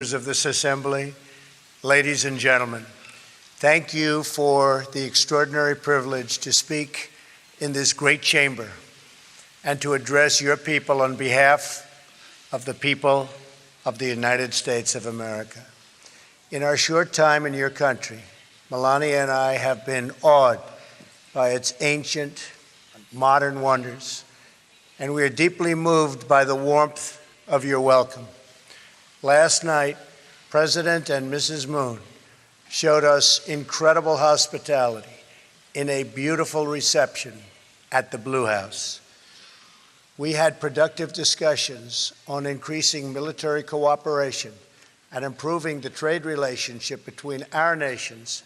Of this assembly, ladies and gentlemen, thank you for the extraordinary privilege to speak in this great chamber and to address your people on behalf of the people of the United States of America. In our short time in your country, Melania and I have been awed by its ancient, modern wonders, and we are deeply moved by the warmth of your welcome. Last night, President and Mrs. Moon showed us incredible hospitality in a beautiful reception at the Blue House. We had productive discussions on increasing military cooperation and improving the trade relationship between our nations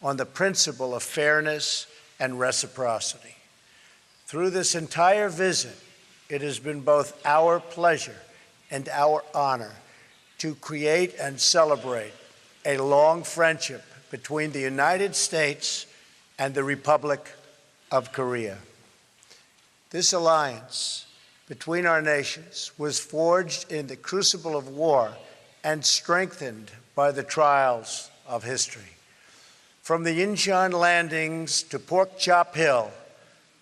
on the principle of fairness and reciprocity. Through this entire visit, it has been both our pleasure and our honor to create and celebrate a long friendship between the United States and the Republic of Korea. This alliance between our nations was forged in the crucible of war and strengthened by the trials of history. From the Incheon landings to Pork Chop Hill,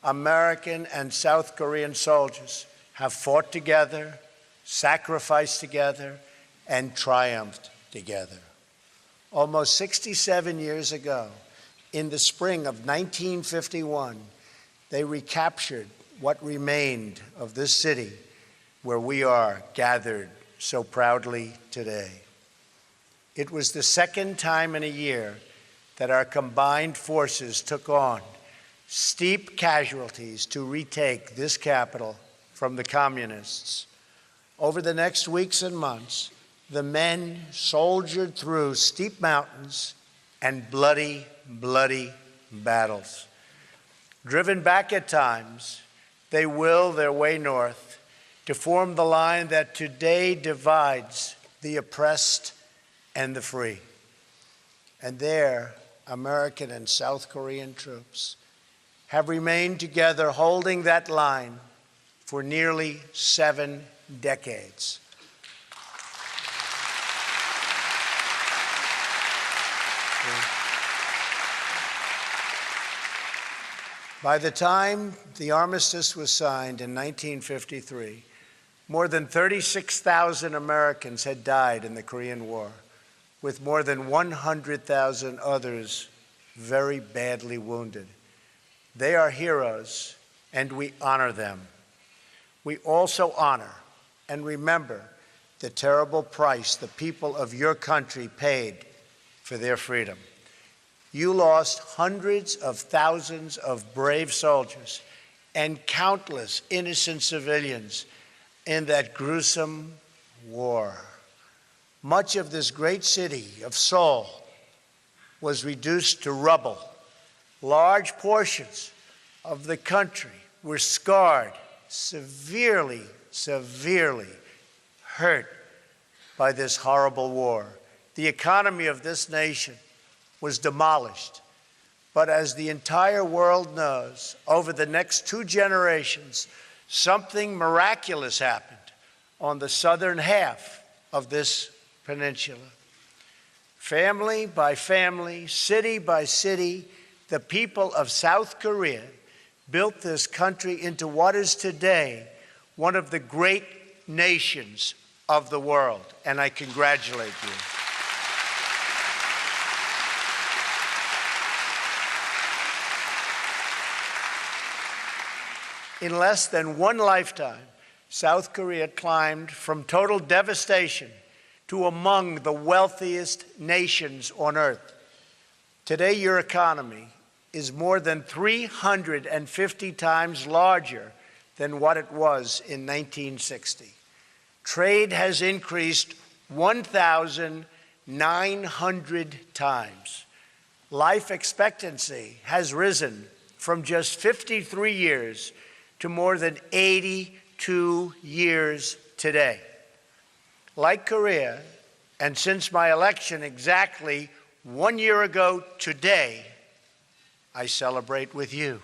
American and South Korean soldiers have fought together, sacrificed together, and triumphed together. Almost 67 years ago, in the spring of 1951, they recaptured what remained of this city where we are gathered so proudly today. It was the second time in a year that our combined forces took on steep casualties to retake this capital from the communists. Over the next weeks and months, the men soldiered through steep mountains and bloody, bloody battles. Driven back at times, they willed their way north to form the line that today divides the oppressed and the free. And there, American and South Korean troops have remained together holding that line for nearly 7 decades. By the time the armistice was signed in 1953, more than 36,000 Americans had died in the Korean War, with more than 100,000 others very badly wounded. They are heroes, and we honor them. We also honor and remember the terrible price the people of your country paid for their freedom. You lost hundreds of thousands of brave soldiers and countless innocent civilians in that gruesome war. Much of this great city of Seoul was reduced to rubble. Large portions of the country were scarred, severely, severely hurt by this horrible war. The economy of this nation was demolished. But as the entire world knows, over the next 2 generations, something miraculous happened on the southern half of this peninsula. Family by family, city by city, the people of South Korea built this country into what is today one of the great nations of the world, and I congratulate you. In less than 1 lifetime, South Korea climbed from total devastation to among the wealthiest nations on earth. Today, your economy is more than 350 times larger than what it was in 1960. Trade has increased 1,900 times. Life expectancy has risen from just 53 years to more than 82 years today. Like Korea, and since my election exactly 1 year ago today, I celebrate with you.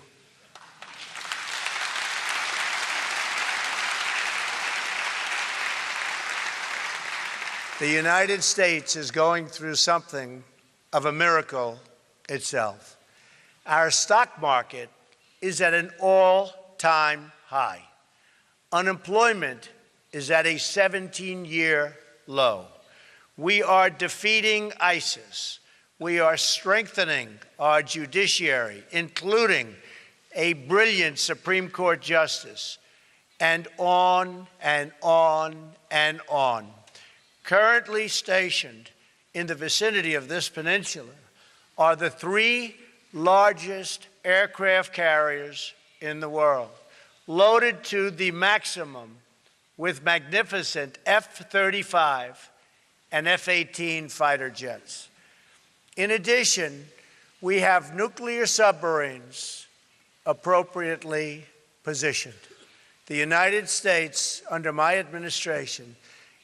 The United States is going through something of a miracle itself. Our stock market is at an all-time high. Unemployment is at a 17-year low. We are defeating ISIS. We are strengthening our judiciary, including a brilliant Supreme Court justice, and on and on and on. Currently stationed in the vicinity of this peninsula are the 3 largest aircraft carriers in the world, loaded to the maximum with magnificent F-35 and F-18 fighter jets. In addition, we have nuclear submarines appropriately positioned. The United States, under my administration,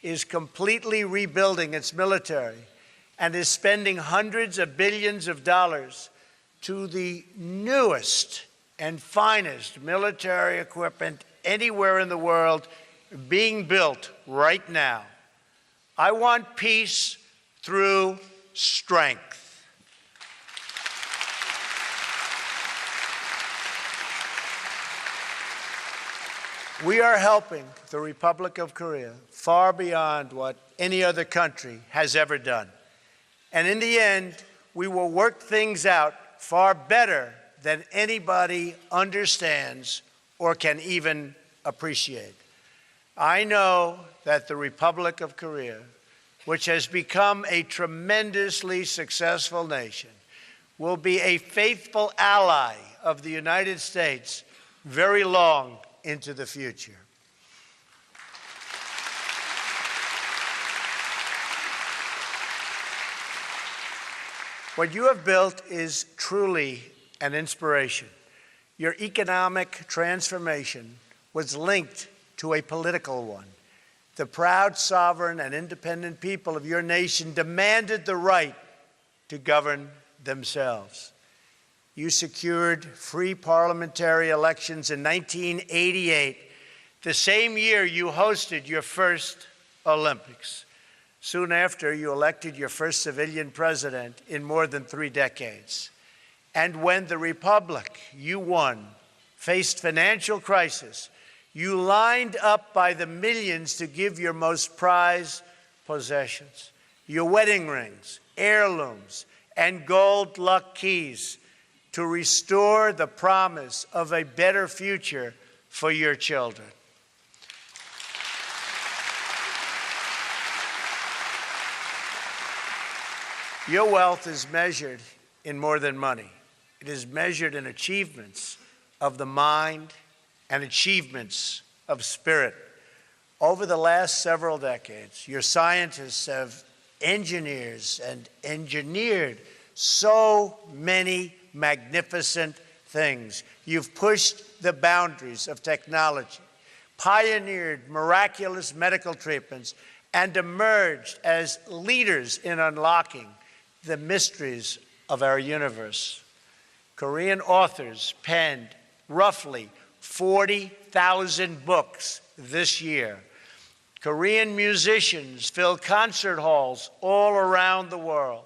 is completely rebuilding its military and is spending hundreds of billions of dollars to the newest and finest military equipment anywhere in the world being built right now. I want peace through strength. We are helping the Republic of Korea far beyond what any other country has ever done. And in the end, we will work things out far better than anybody understands or can even appreciate. I know that the Republic of Korea, which has become a tremendously successful nation, will be a faithful ally of the United States very long into the future. What you have built is truly an inspiration. Your economic transformation was linked to a political one. The proud, sovereign, and independent people of your nation demanded the right to govern themselves. You secured free parliamentary elections in 1988, the same year you hosted your first Olympics. Soon after, you elected your first civilian president in more than 3 decades. And when the republic you won faced financial crisis, you lined up by the millions to give your most prized possessions, your wedding rings, heirlooms, and gold luck keys, to restore the promise of a better future for your children. Your wealth is measured in more than money. It is measured in achievements of the mind and achievements of spirit. Over the last several decades, your scientists have engineered so many magnificent things. You've pushed the boundaries of technology, pioneered miraculous medical treatments, and emerged as leaders in unlocking the mysteries of our universe. Korean authors penned roughly 40,000 books this year. Korean musicians fill concert halls all around the world.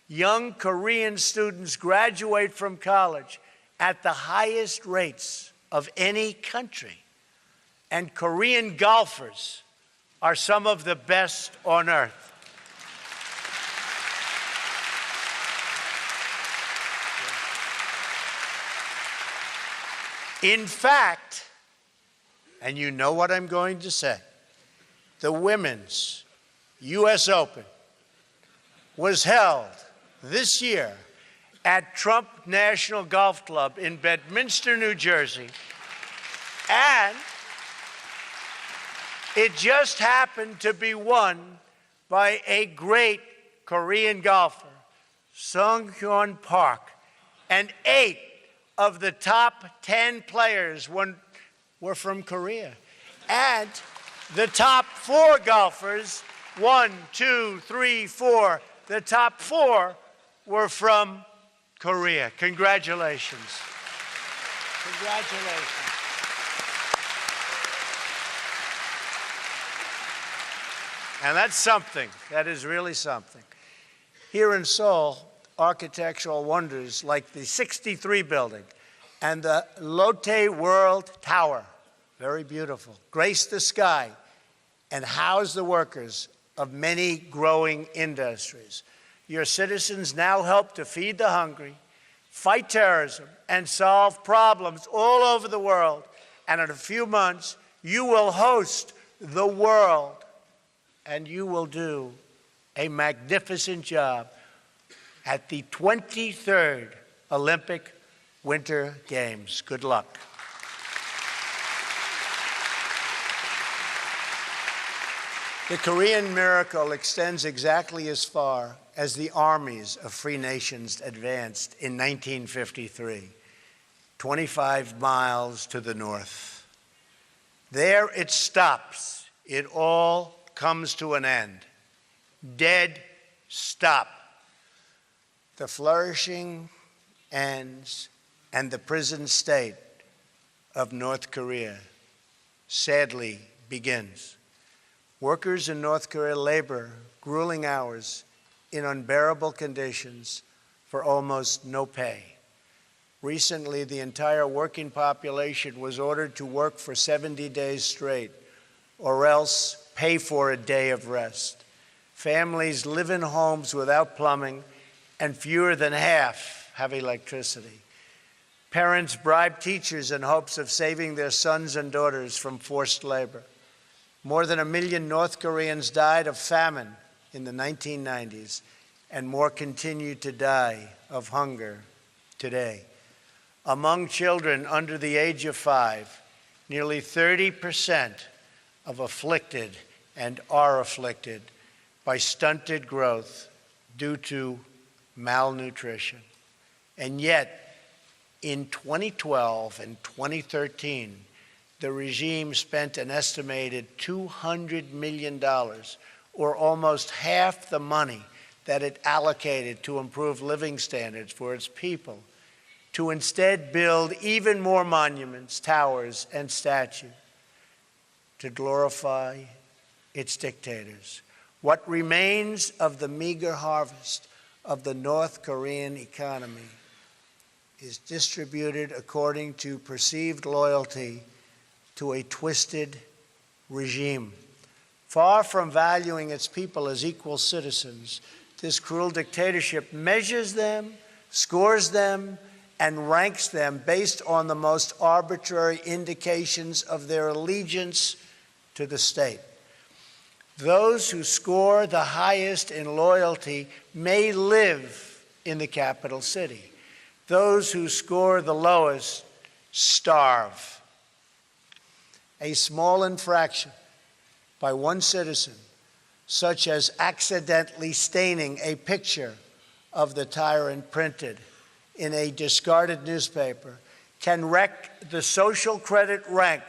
Young Korean students graduate from college at the highest rates of any country. And Korean golfers are some of the best on earth. In fact, and you know what I'm going to say, the women's U.S. Open was held this year at Trump National Golf Club in Bedminster, New Jersey, and it just happened to be won by a great Korean golfer, Sung-hyun Park, and 8 of the top 10 players were from Korea. And the top 4 golfers, 1, 2, 3, 4, the top 4 were from Korea. Congratulations. Congratulations. . And that's something. That is really something. Here in Seoul, architectural wonders like the 63 building and the Lotte World Tower, very beautiful, grace the sky and house the workers of many growing industries. Your citizens now help to feed the hungry, fight terrorism, and solve problems all over the world. And in a few months, you will host the world, and you will do a magnificent job at the 23rd Olympic Winter Games. Good luck. The Korean miracle extends exactly as far as the armies of free nations advanced in 1953, 25 miles to the north. There it stops. It all comes to an end. Dead stop. The flourishing ends, and the prison state of North Korea sadly begins. Workers in North Korea labor grueling hours in unbearable conditions for almost no pay. Recently, the entire working population was ordered to work for 70 days straight, or else pay for a day of rest. Families live in homes without plumbing, and fewer than half have electricity. Parents bribe teachers in hopes of saving their sons and daughters from forced labor. More than 1 million North Koreans died of famine in the 1990s, and more continue to die of hunger today. Among children under the age of 5, nearly 30% of afflicted and are afflicted by stunted growth due to malnutrition. And yet, in 2012 and 2013, the regime spent an estimated $200 million, or almost half the money that it allocated to improve living standards for its people, to instead build even more monuments, towers, and statues to glorify its dictators. What remains of the meager harvest of the North Korean economy is distributed according to perceived loyalty to a twisted regime. Far from valuing its people as equal citizens, this cruel dictatorship measures them, scores them, and ranks them based on the most arbitrary indications of their allegiance to the state. Those who score the highest in loyalty may live in the capital city. Those who score the lowest starve. A small infraction by one citizen, such as accidentally staining a picture of the tyrant printed in a discarded newspaper, can wreck the social credit rank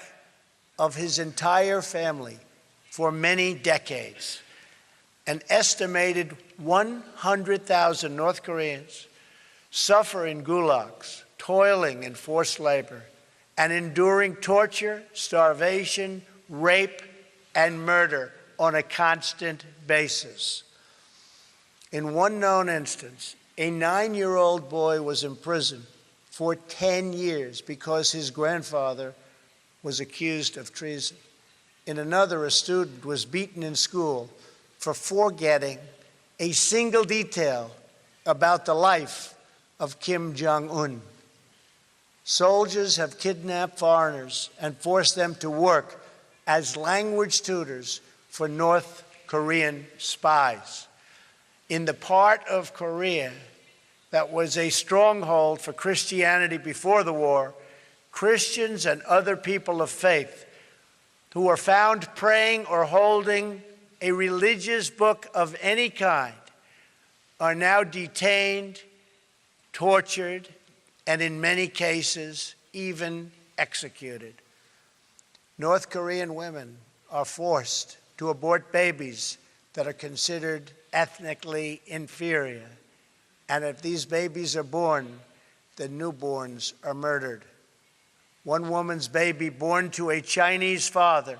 of his entire family for many decades. An estimated 100,000 North Koreans suffer in gulags, toiling in forced labor, and enduring torture, starvation, rape, and murder on a constant basis. In one known instance, a 9-year-old boy was imprisoned for 10 years because his grandfather was accused of treason. In another, a student was beaten in school for forgetting a single detail about the life of Kim Jong-un. Soldiers have kidnapped foreigners and forced them to work as language tutors for North Korean spies. In the part of Korea that was a stronghold for Christianity before the war, Christians and other people of faith who were found praying or holding a religious book of any kind are now detained, tortured, and in many cases, even executed. North Korean women are forced to abort babies that are considered ethnically inferior. And if these babies are born, the newborns are murdered. One woman's baby born to a Chinese father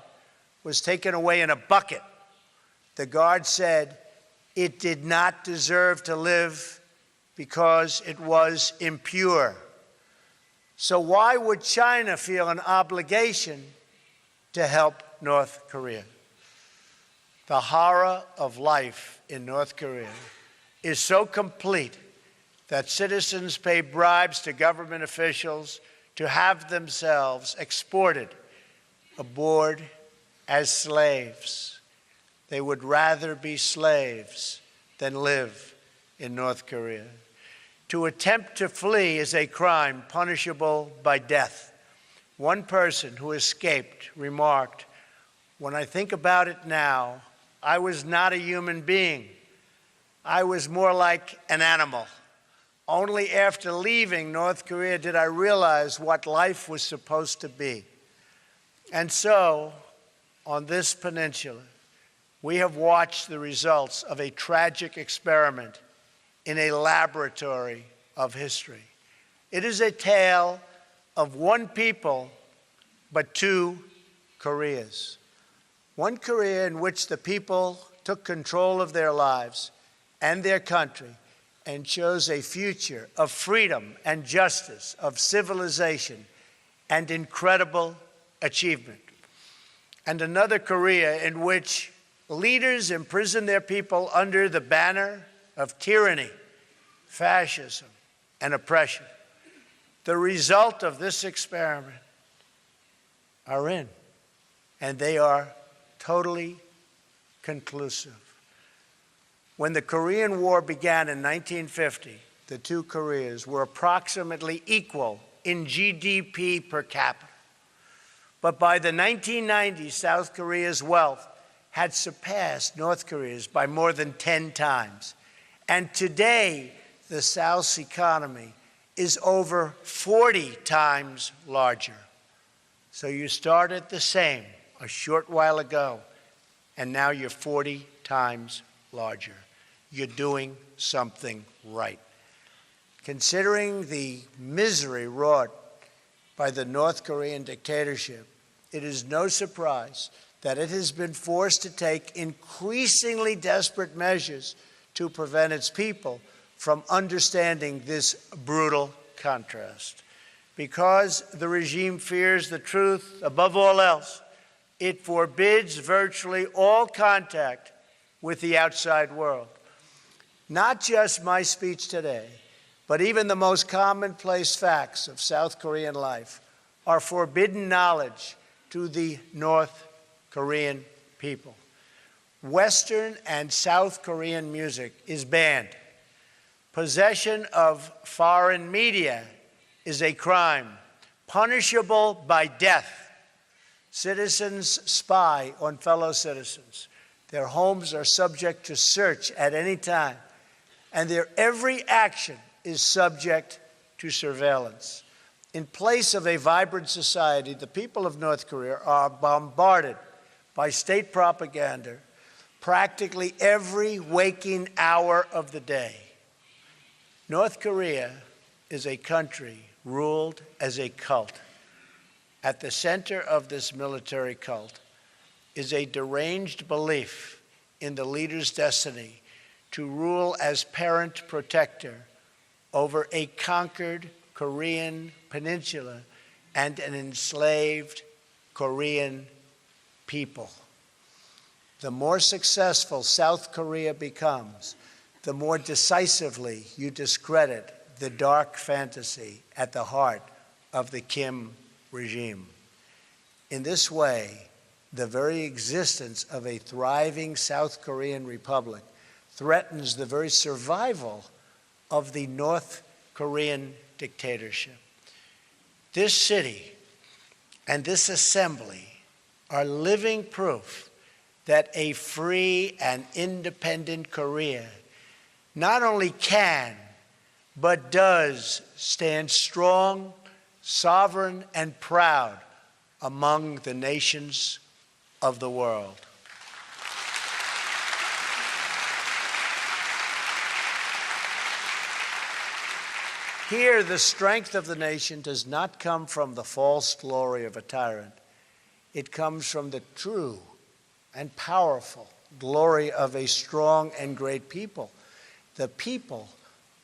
was taken away in a bucket the guard said it did not deserve to live because it was impure. So why would China feel an obligation to help North Korea? The horror of life in North Korea is so complete that citizens pay bribes to government officials to have themselves exported aboard as slaves. They would rather be slaves than live in North Korea. To attempt to flee is a crime punishable by death. One person who escaped remarked, "When I think about it now, I was not a human being. I was more like an animal. Only after leaving North Korea did I realize what life was supposed to be." And so, on this peninsula, we have watched the results of a tragic experiment in a laboratory of history. It is a tale of one people, but two Koreas. One Korea in which the people took control of their lives and their country and chose a future of freedom and justice, of civilization and incredible achievement. And another Korea in which leaders imprisoned their people under the banner of tyranny, fascism, and oppression. The result of this experiment are in, and they are totally conclusive. When the Korean War began in 1950, the two Koreas were approximately equal in GDP per capita. But by the 1990s, South Korea's wealth had surpassed North Korea's by more than 10 times. And today, the South's economy is over 40 times larger. So you started the same a short while ago, and now you're 40 times larger. You're doing something right. Considering the misery wrought by the North Korean dictatorship, it is no surprise that it has been forced to take increasingly desperate measures to prevent its people from understanding this brutal contrast. Because the regime fears the truth above all else, it forbids virtually all contact with the outside world. Not just my speech today, but even the most commonplace facts of South Korean life are forbidden knowledge to the North Korean people. Western and South Korean music is banned. Possession of foreign media is a crime, punishable by death. Citizens spy on fellow citizens. Their homes are subject to search at any time, and their every action is subject to surveillance. In place of a vibrant society, the people of North Korea are bombarded by state propaganda practically every waking hour of the day. North Korea is a country ruled as a cult. At the center of this military cult is a deranged belief in the leader's destiny to rule as parent protector over a conquered Korean peninsula and an enslaved Korean people. The more successful South Korea becomes, the more decisively you discredit the dark fantasy at the heart of the Kim regime. In this way, the very existence of a thriving South Korean republic threatens the very survival of the North Korean dictatorship. This city and this assembly are living proof that a free and independent Korea not only can, but does stand strong, sovereign, and proud among the nations of the world. Here, the strength of the nation does not come from the false glory of a tyrant. It comes from the true and powerful glory of a strong and great people, the people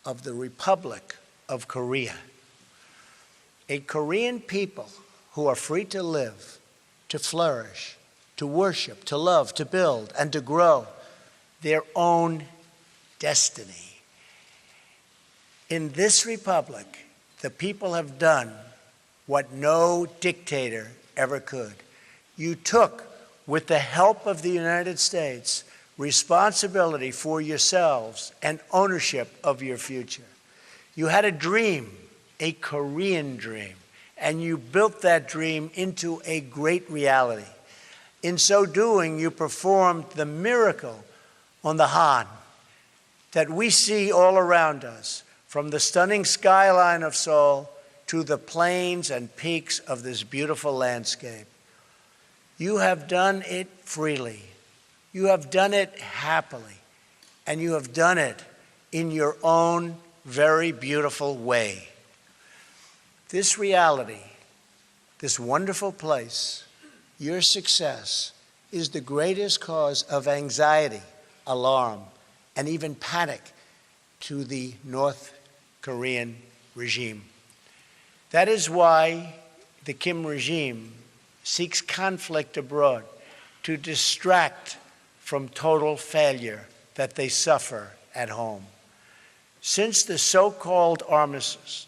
of the Republic of Korea. A Korean people who are free to live, to flourish, to worship, to love, to build, and to grow their own destiny. In this republic, the people have done what no dictator ever could. You took, with the help of the United States, responsibility for yourselves and ownership of your future. You had a dream, a Korean dream, and you built that dream into a great reality. In so doing, you performed the miracle on the Han that we see all around us, from the stunning skyline of Seoul to the plains and peaks of this beautiful landscape. You have done it freely. You have done it happily. And you have done it in your own very beautiful way. This reality, this wonderful place, your success is the greatest cause of anxiety, alarm, and even panic to the North Korean regime. That is why the Kim regime seeks conflict abroad to distract from total failure that they suffer at home. Since the so-called armistice,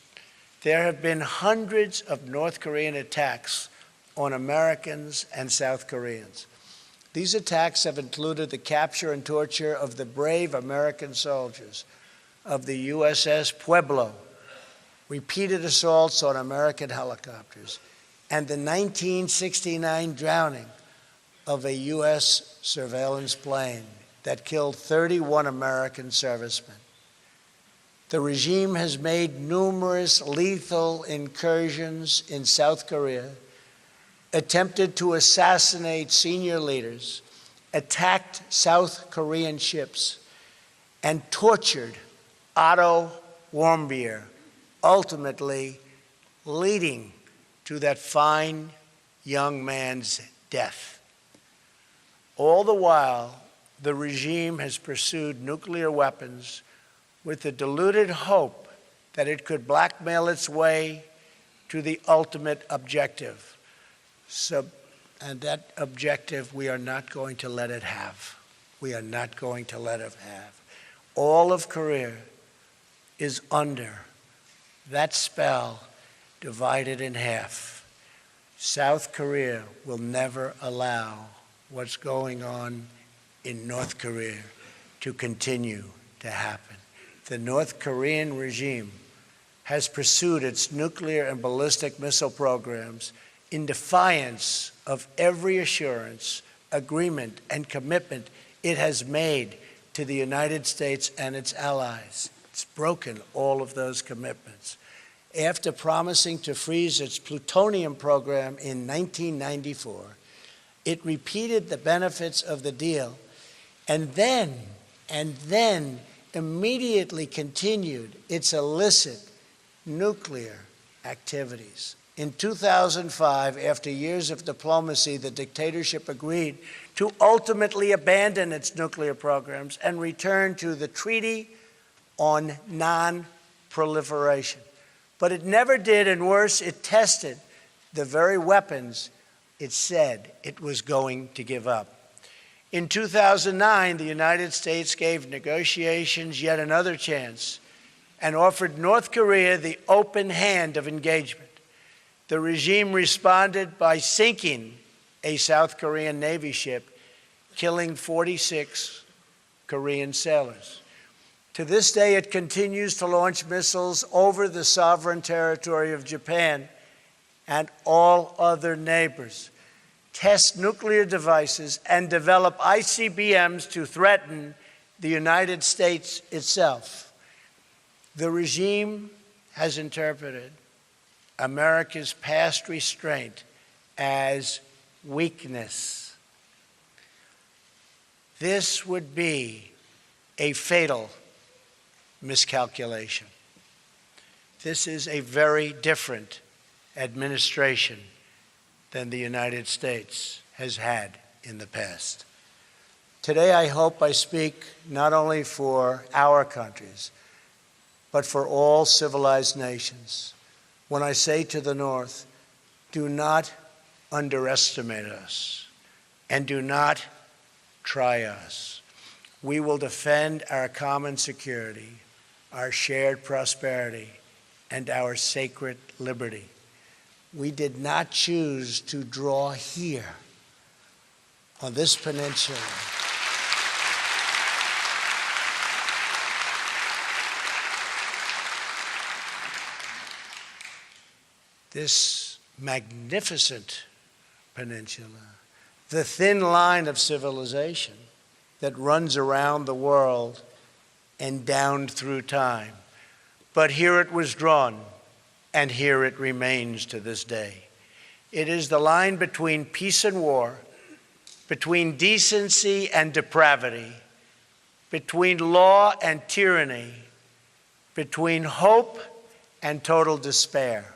there have been hundreds of North Korean attacks on Americans and South Koreans. These attacks have included the capture and torture of the brave American soldiers of the USS Pueblo, repeated assaults on American helicopters, and the 1969 drowning of a U.S. surveillance plane that killed 31 American servicemen. The regime has made numerous lethal incursions in South Korea, attempted to assassinate senior leaders, attacked South Korean ships, and tortured Otto Warmbier, ultimately leading to that fine young man's death. All the while, the regime has pursued nuclear weapons with the deluded hope that it could blackmail its way to the ultimate objective. And that objective, we are not going to let it have. We are not going to let it have. All of Korea is under that spell, divided in half. South Korea will never allow what's going on in North Korea to continue to happen. The North Korean regime has pursued its nuclear and ballistic missile programs in defiance of every assurance, agreement, and commitment it has made to the United States and its allies. It's broken all of those commitments. After promising to freeze its plutonium program in 1994, it repeated the benefits of the deal and then immediately continued its illicit nuclear activities. In 2005, after years of diplomacy, the dictatorship agreed to ultimately abandon its nuclear programs and return to the Treaty on Non-Proliferation. But it never did, and worse, it tested the very weapons it said it was going to give up. In 2009, the United States gave negotiations yet another chance and offered North Korea the open hand of engagement. The regime responded by sinking a South Korean Navy ship, killing 46 Korean sailors. To this day, it continues to launch missiles over the sovereign territory of Japan and all other neighbors, test nuclear devices, and develop ICBMs to threaten the United States itself. The regime has interpreted America's past restraint as weakness. This would be a fatal miscalculation. This is a very different administration than the United States has had in the past. Today, I hope I speak not only for our countries, but for all civilized nations when I say to the North, do not underestimate us and do not try us. We will defend our common security, our shared prosperity, and our sacred liberty. We did not choose to draw here on this peninsula. This magnificent peninsula, the thin line of civilization that runs around the world and down through time. But here it was drawn, and here it remains to this day. It is the line between peace and war, between decency and depravity, between law and tyranny, between hope and total despair.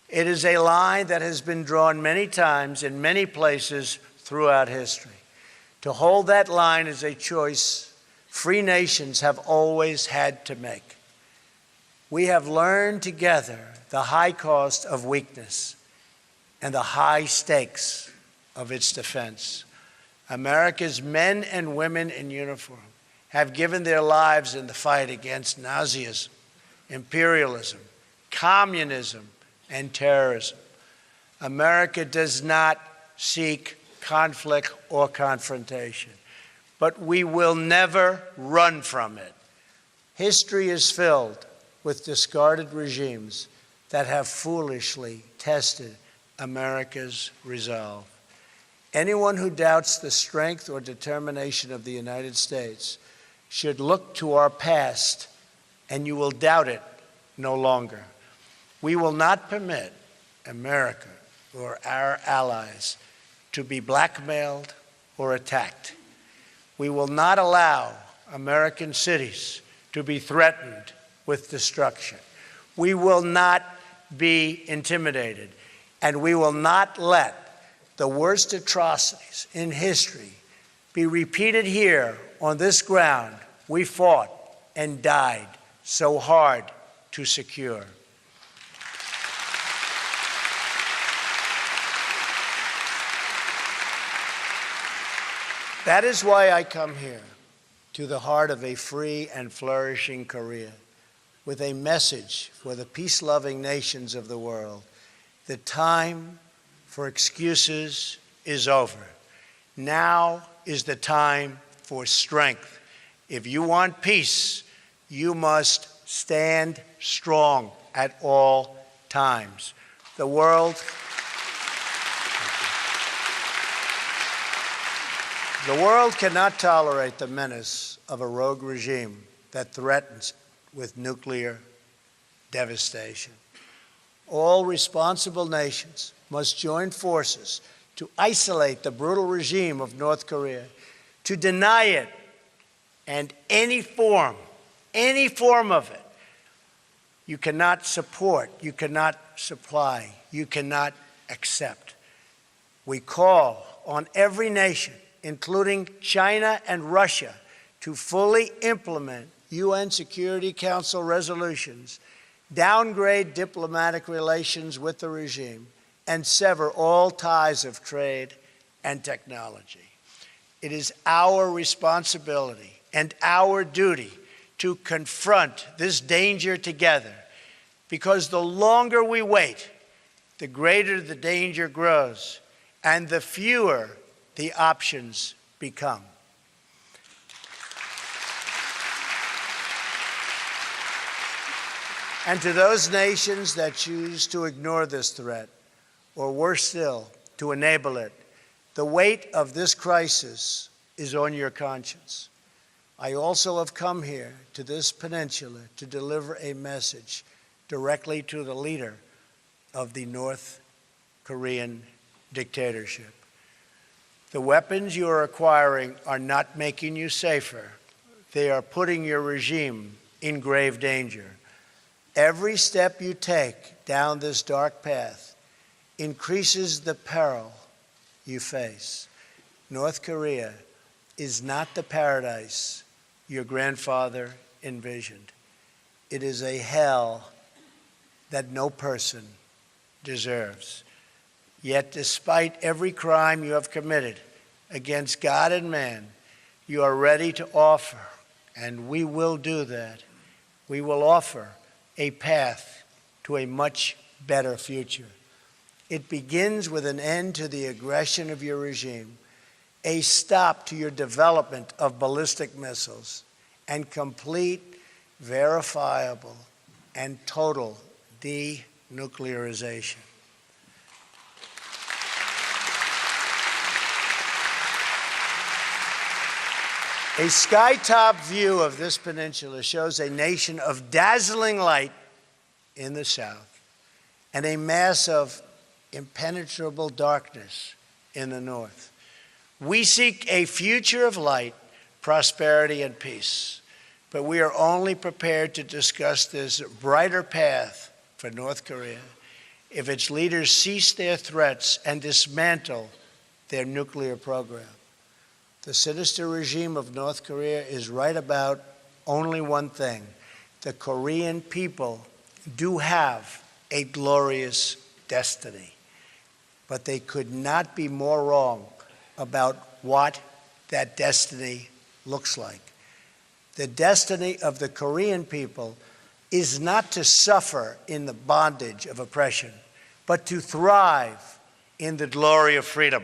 It is a line that has been drawn many times in many places throughout history. To hold that line is a choice free nations have always had to make. We have learned together the high cost of weakness and the high stakes of its defense. America's men and women in uniform have given their lives in the fight against Nazism, imperialism, communism, and terrorism. America does not seek conflict or confrontation, but we will never run from it. History is filled with discarded regimes that have foolishly tested America's resolve. Anyone who doubts the strength or determination of the United States should look to our past, and you will doubt it no longer. We will not permit America or our allies to be blackmailed or attacked. We will not allow American cities to be threatened with destruction. We will not be intimidated, and we will not let the worst atrocities in history be repeated here on this ground we fought and died so hard to secure. That is why I come here to the heart of a free and flourishing Korea with a message for the peace-loving nations of the world. The time for excuses is over. Now is the time for strength. If you want peace, you must stand strong at all times. The world cannot tolerate the menace of a rogue regime that threatens with nuclear devastation. All responsible nations must join forces to isolate the brutal regime of North Korea, to deny it and any form of it. You cannot support, you cannot supply, you cannot accept. We call on every nation, including China and Russia, to fully implement UN Security Council resolutions, downgrade diplomatic relations with the regime, and sever all ties of trade and technology. It is our responsibility and our duty to confront this danger together, because the longer we wait, the greater the danger grows and the fewer the options become. And to those nations that choose to ignore this threat, or worse still, to enable it, the weight of this crisis is on your conscience. I also have come here to this peninsula to deliver a message directly to the leader of the North Korean dictatorship. The weapons you are acquiring are not making you safer. They are putting your regime in grave danger. Every step you take down this dark path increases the peril you face. North Korea is not the paradise your grandfather envisioned. It is a hell that no person deserves. Yet despite every crime you have committed against God and man, you are ready to offer, and we will do that. We will offer a path to a much better future. It begins with an end to the aggression of your regime, a stop to your development of ballistic missiles, and complete, verifiable, and total denuclearization. A skytop view of this peninsula shows a nation of dazzling light in the south and a mass of impenetrable darkness in the north. We seek a future of light, prosperity, and peace, but we are only prepared to discuss this brighter path for North Korea if its leaders cease their threats and dismantle their nuclear program. The sinister regime of North Korea is right about only one thing. The Korean people do have a glorious destiny, but they could not be more wrong about what that destiny looks like. The destiny of the Korean people is not to suffer in the bondage of oppression, but to thrive in the glory of freedom.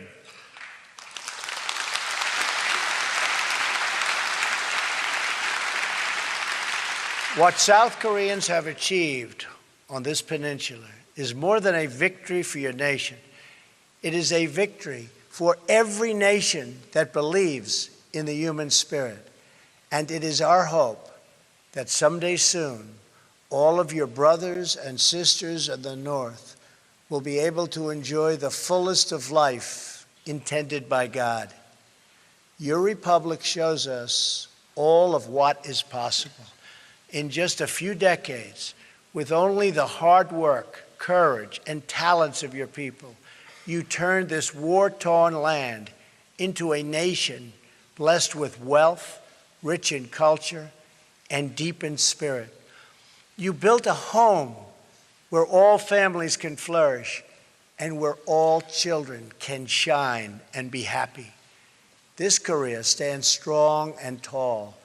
What South Koreans have achieved on this peninsula is more than a victory for your nation. It is a victory for every nation that believes in the human spirit. And it is our hope that someday soon, all of your brothers and sisters in the North will be able to enjoy the fullest of life intended by God. Your republic shows us all of what is possible. In just a few decades, with only the hard work, courage, and talents of your people, you turned this war-torn land into a nation blessed with wealth, rich in culture, and deep in spirit. You built a home where all families can flourish and where all children can shine and be happy. This Korea stands strong and tall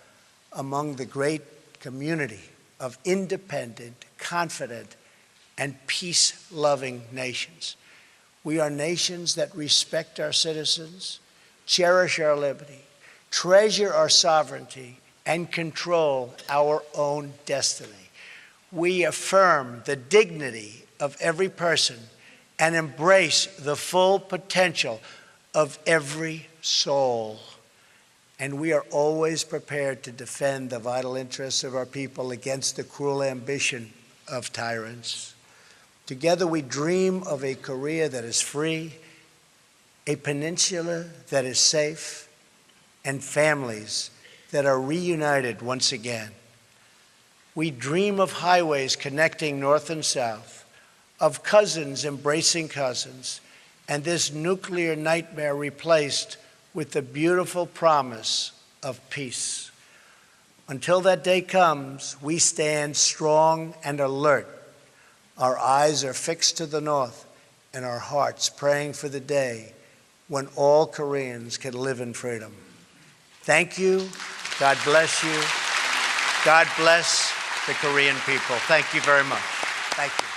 among the great community of independent, confident, and peace-loving nations. We are nations that respect our citizens, cherish our liberty, treasure our sovereignty, and control our own destiny. We affirm the dignity of every person and embrace the full potential of every soul. And we are always prepared to defend the vital interests of our people against the cruel ambition of tyrants. Together we dream of a Korea that is free, a peninsula that is safe, and families that are reunited once again. We dream of highways connecting north and south, of cousins embracing cousins, and this nuclear nightmare replaced with the beautiful promise of peace. Until that day comes, we stand strong and alert. Our eyes are fixed to the north and our hearts praying for the day when all Koreans can live in freedom. Thank you. God bless you. God bless the Korean people. Thank you very much. Thank you.